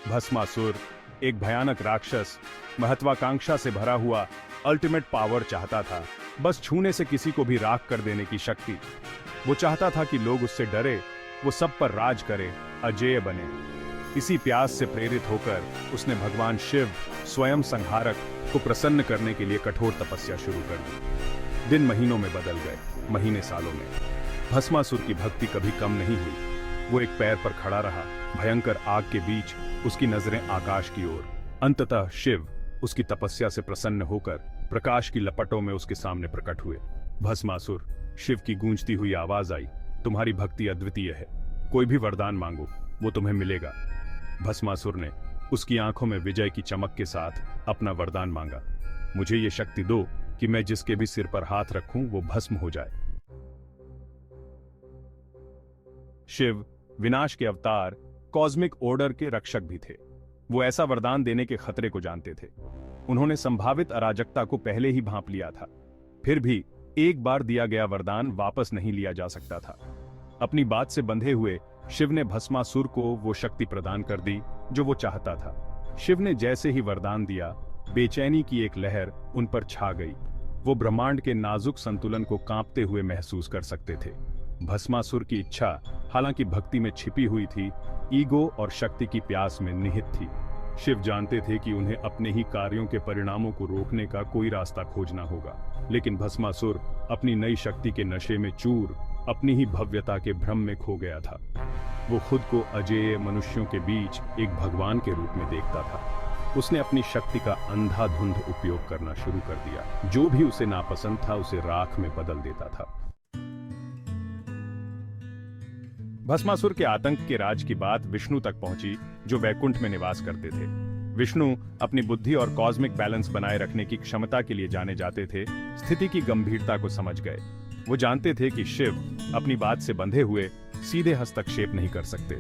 भस्मासुर एक भयानक राक्षस, महत्वाकांक्षा से भरा हुआ अल्टीमेट पावर चाहता था, बस छूने से किसी को भी राख कर देने की शक्ति। वो चाहता था कि लोग उससे डरे, वो सब पर राज करे, अजेय बने। इसी प्यास से प्रेरित होकर उसने भगवान शिव, स्वयं संहारक, को प्रसन्न करने के लिए कठोर तपस्या शुरू कर दी। दिन महीनों में बदल गए, महीने सालों में। भस्मासुर की भक्ति कभी कम नहीं हुई। वो एक पैर पर खड़ा रहा, भयंकर आग के बीच, उसकी नजरें आकाश की ओर। अंततः शिव उसकी तपस्या से प्रसन्न होकर प्रकाश की लपटों में उसके सामने प्रकट हुए। भस्मासुर, शिव की गूंजती हुई आवाज आई, तुम्हारी भक्ति अद्वितीय है, कोई भी वरदान मांगो, वो तुम्हें मिलेगा। भस्मासुर ने उसकी आंखों में विजय की चमक के साथ अपना वरदान मांगा, मुझे ये शक्ति दो कि मैं जिसके भी सिर पर हाथ रखूं वो भस्म हो जाए। शिव विनाश के अवतार, कॉस्मिक ऑर्डर के रक्षक भी थे। वो ऐसा वरदान देने के खतरे को जानते थे। उन्होंने संभावित अराजकता को पहले ही भांप लिया था। फिर भी एक बार दिया गया वरदान वापस नहीं लिया जा सकता था। अपनी बात से बंधे हुए शिव ने भस्मासुर को वो शक्ति प्रदान कर दी जो वो चाहता था। शिव ने जैसे ही वरदान दिया, बेचैनी की एक लहर उन पर छा गई। वो ब्रह्मांड के नाजुक संतुलन को कांपते हुए महसूस कर सकते थे। भस्मासुर की इच्छा हालांकि भक्ति में छिपी हुई थी, ईगो और शक्ति की प्यास में निहित थी। शिव जानते थे कि उन्हें अपने ही कार्यों के परिणामों को रोकने का कोई रास्ता खोजना होगा, लेकिन भस्मासुर अपनी नई शक्ति के नशे में चूर, अपनी ही भव्यता के भ्रम में खो गया था। वो खुद को अजेय मनुष्यों के बीच एक भगवान के रूप में देखता था। उसने अपनी शक्ति का अंधाधुंध उपयोग करना शुरू कर दिया। जो भी उसे नापसंद था उसे राख में बदल देता था। भस्मासुर के आतंक के राज की बात विष्णु तक पहुंची, जो वैकुंठ में निवास करते थे। विष्णु अपनी बुद्धि और कॉस्मिक बैलेंस बनाए रखने की क्षमता के लिए जाने जाते थे। स्थिति की गंभीरता को समझ गए। वो जानते थे कि शिव अपनी बात से बंधे हुए सीधे हस्तक्षेप नहीं कर सकते।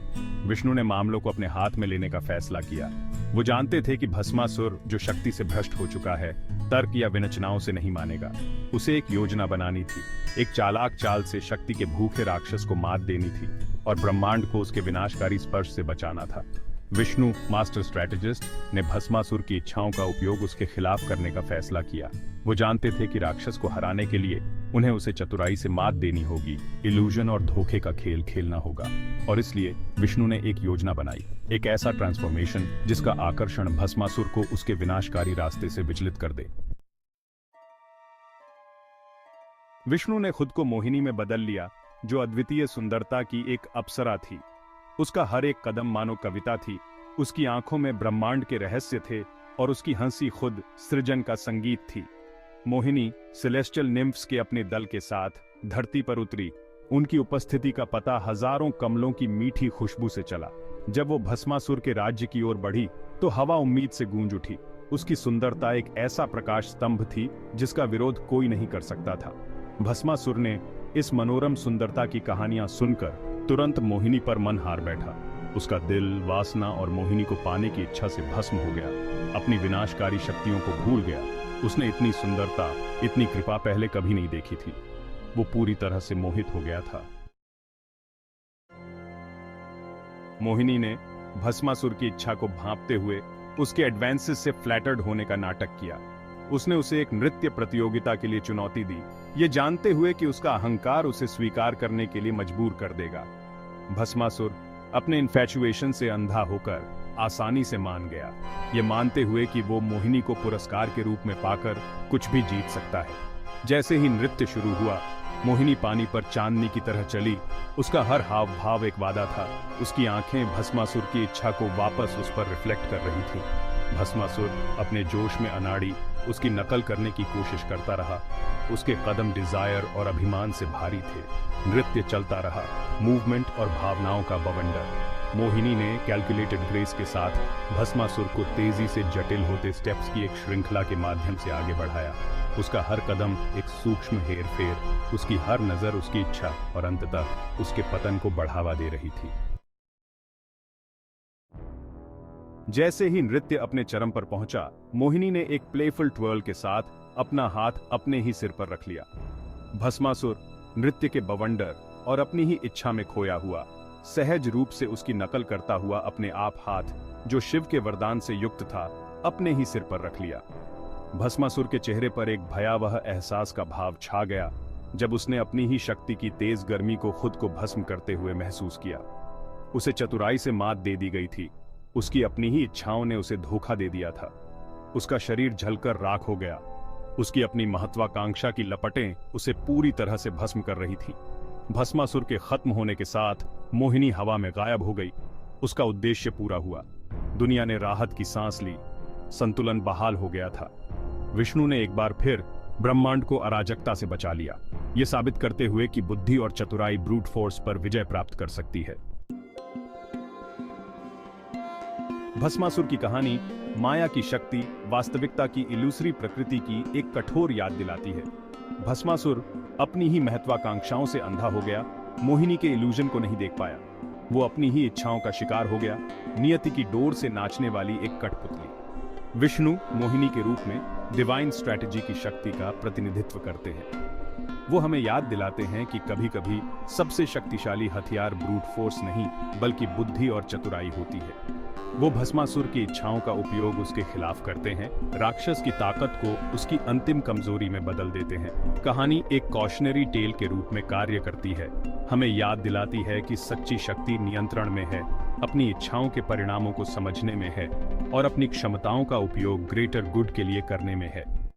विष्णु ने मामलों को अपने हाथ में लेने का फैसला किया। वो जानते थे कि भस्मासुर, जो शक्ति से भ्रष्ट हो चुका है, तर्क या विनचनाओं से नहीं मानेगा। उसे एक योजना बनानी थी। एक चालाक चाल से शक्ति के भूखे राक्षस को मात देनी थी और ब्रह्मांड को उसके विनाशकारी स्पर्श से बचाना था। विष्णु, मास्टर स्ट्रैटेजिस्ट, ने भस्मासुर की इच्छाओं का उपयोग उसके खिलाफ करने का फैसला किया। वो जानते थे कि राक्षस को हराने के लिए उन्हें उसे चतुराई से मात देनी होगी, इल्यूजन और धोखे का खेल खेलना होगा। और इसलिए विष्णु ने एक योजना बनाई, एक ऐसा ट्रांसफॉर्मेशन जिसका आकर्षण भस्मासुर को उसके विनाशकारी रास्ते से विचलित कर दे। विष्णु ने खुद को मोहिनी में बदल लिया, जो अद्वितीय सुंदरता की एक अप्सरा थी। उसका हर एक कदम मानो कविता थी। उसकी आंखों में ब्रह्मांड के रहस्य थे और उसकी हंसी खुद सृजन का संगीत थी। मोहिनी सेलेस्टियल निम्फ्स के अपने दल के साथ धरती पर उतरी। उनकी उपस्थिति का पता हजारों कमलों की मीठी खुशबू से चला। जब वो भस्मासुर के राज्य की ओर बढ़ी तो हवा उम्मीद से गूंज उठी। उसकी सुंदरता एक ऐसा प्रकाश स्तंभ थी जिसका विरोध कोई नहीं कर सकता था। भस्मासुर ने इस मनोरम सुंदरता की कहानियां सुनकर तुरंत मोहिनी पर मन हार बैठा। उसका दिल वासना और मोहिनी को पाने की इच्छा से भस्म हो गया। अपनी विनाशकारी शक्तियों को भूल गया। उसने इतनी सुंदरता, इतनी कृपा पहले कभी नहीं देखी थी। वो पूरी तरह से मोहित हो गया था। मोहिनी ने भस्मासुर की इच्छा को भांपते हुए उसके एडवांसेस से फ्लैटर्ड होने का नाटक किया। उसने उसे एक नृत्य प्रतियोगिता के लिए चुनौती दी, ये जानते हुए कि उसका अहंकार उसे स्वीकार करने के लिए मजबूर कर देगा। भस्मासुर अपने इन्फैचुएशन से अंधा होकर आसानी से मान गया, ये मानते हुए कि वो मोहिनी को पुरस्कार के रूप में पाकर कुछ भी जीत सकता है। जैसे ही नृत्य शुरू हुआ, मोहिनी पानी पर चांदनी की तरह चली। उसका हर हाव भाव एक वादा था। उसकी आंखें भस्मासुर की इच्छा को वापस उस पर रिफ्लेक्ट कर रही थी। भस्मासुर अपने जोश में अनाड़ी उसकी नकल करने की कोशिश करता रहा। उसके कदम डिजायर और अभिमान से भारी थे। नृत्य चलता रहा, मूवमेंट और भावनाओं का बवंडर। मोहिनी ने कैलकुलेटेड ग्रेस के साथ भस्मासुर को तेजी से जटिल होते स्टेप्स की एक श्रृंखला के माध्यम से आगे बढ़ाया। उसका हर कदम एक सूक्ष्म हेरफेर, उसकी हर नजर उसकी इच्छा और अंततः उसके पतन को बढ़ावा दे रही थी। जैसे ही नृत्य अपने चरम पर पहुंचा, मोहिनी ने एक प्लेफुल ट्वर्ल के साथ अपना हाथ अपने ही सिर पर रख लिया। भस्मासुर नृत्य के बवंडर और अपनी ही इच्छा में खोया हुआ सहज रूप से उसकी नकल करता हुआ अपने आप हाथ जो शिव के वरदान से युक्त था, अपने ही सिर पर रख लिया। भस्मासुर के चेहरे पर एक भयावह एहसास का भाव छा गया जब उसने अपनी ही शक्ति की तेज गर्मी को खुद को भस्म करते हुए महसूस किया। उसे चतुराई से मात दे दी गई थी, उसकी अपनी ही इच्छाओं ने उसे धोखा दे दिया था। उसका शरीर जलकर राख हो गया, उसकी अपनी महत्वाकांक्षा की लपटें उसे पूरी तरह से भस्म कर रही थीं। भस्मासुर के खत्म होने के साथ मोहिनी हवा में गायब हो गई। उसका उद्देश्य पूरा हुआ, दुनिया ने राहत की सांस ली, संतुलन बहाल हो गया था। विष्णु ने एक बार फिर ब्रह्मांड को अराजकता से बचा लिया, यह साबित करते हुए कि बुद्धि और चतुराई ब्रूट फोर्स पर विजय प्राप्त कर सकती है। भस्मासुर की कहानी माया की शक्ति, वास्तविकता की इल्यूसरी प्रकृति की एक कठोर याद दिलाती है। भस्मासुर अपनी ही महत्वाकांक्षाओं से अंधा हो गया, मोहिनी के इल्यूजन को नहीं देख पाया। वो अपनी ही इच्छाओं का शिकार हो गया, नियति की डोर से नाचने वाली एक कठपुतली। विष्णु मोहिनी के रूप में डिवाइन स्ट्रैटेजी की शक्ति का प्रतिनिधित्व करते हैं। वो हमें याद दिलाते हैं कि कभी-कभी सबसे शक्तिशाली हथियार ब्रूट फोर्स नहीं, बल्कि बुद्धि और चतुराई होती है। वो भस्मासुर की इच्छाओं का उपयोग उसके खिलाफ करते हैं, राक्षस की ताकत को उसकी अंतिम कमजोरी में बदल देते हैं। कहानी एक कॉशनरी टेल के रूप में कार्य करती है, हमें याद दिलाती है कि सच्ची शक्ति नियंत्रण में है, अपनी इच्छाओं के परिणामों को समझने में है और अपनी क्षमताओं का उपयोग ग्रेटर गुड के लिए करने में है।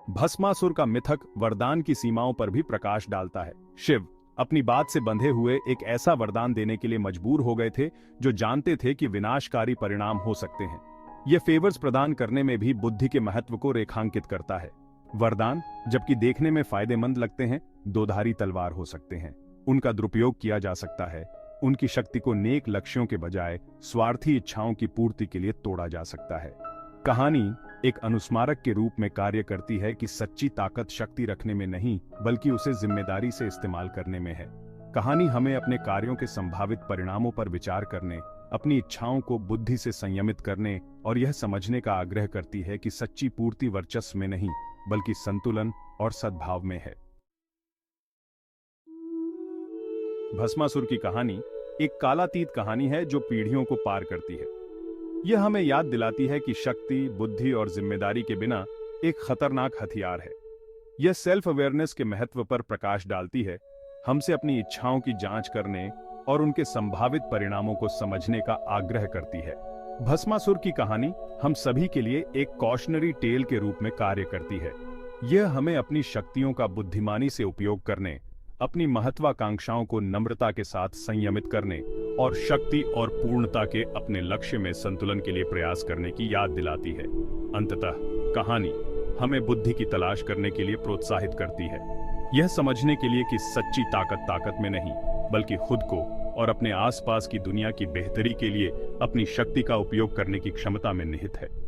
भस्मासुर का मिथक वरदान की सीमाओं पर भी प्रकाश डालता है। शिव अपनी बात से बंधे हुए एक ऐसा वरदान देने के लिए मजबूर हो गए थे जो जानते थे कि विनाशकारी परिणाम हो सकते हैं। यह फेवर्स प्रदान करने में भी बुद्धि के महत्व को रेखांकित करता है। वरदान जबकि देखने में फायदेमंद लगते हैं, दोधारी तलवार हो सकते हैं। उनका दुरुपयोग किया जा सकता है, उनकी शक्ति को नेक लक्ष्यों के बजाय स्वार्थी इच्छाओं की पूर्ति के लिए तोड़ा जा सकता है। कहानी एक अनुस्मारक के रूप में कार्य करती है कि सच्ची ताकत शक्ति रखने में नहीं, बल्कि उसे जिम्मेदारी से इस्तेमाल करने में है। कहानी हमें अपने कार्यों के संभावित परिणामों पर विचार करने, अपनी इच्छाओं को बुद्धि से संयमित करने और यह समझने का आग्रह करती है कि सच्ची पूर्ति वर्चस्व में नहीं, बल्कि संतुलन और सद्भाव में है। भस्मासुर की कहानी एक कालातीत कहानी है जो पीढ़ियों को पार करती है। यह हमें याद दिलाती है कि शक्ति, बुद्धि और जिम्मेदारी के बिना एक खतरनाक हथियार है। यह सेल्फ अवेयरनेस के महत्व पर प्रकाश डालती है, हमसे अपनी इच्छाओं की जांच करने और उनके संभावित परिणामों को समझने का आग्रह करती है। भस्मासुर की कहानी हम सभी के लिए एक कॉशनरी टेल के रूप में कार्य करती है। यह हमें अपनी शक्तियों का बुद्धिमानी से उपयोग करने, अपनी महत्वाकांक्षाओं को नम्रता के साथ संयमित करने और शक्ति और पूर्णता के अपने लक्ष्य में संतुलन के लिए प्रयास करने की याद दिलाती है। अंततः कहानी हमें बुद्धि की तलाश करने के लिए प्रोत्साहित करती है, यह समझने के लिए कि सच्ची ताकत में नहीं, बल्कि खुद को और अपने आसपास की दुनिया की बेहतरी के लिए अपनी शक्ति का उपयोग करने की क्षमता में निहित है।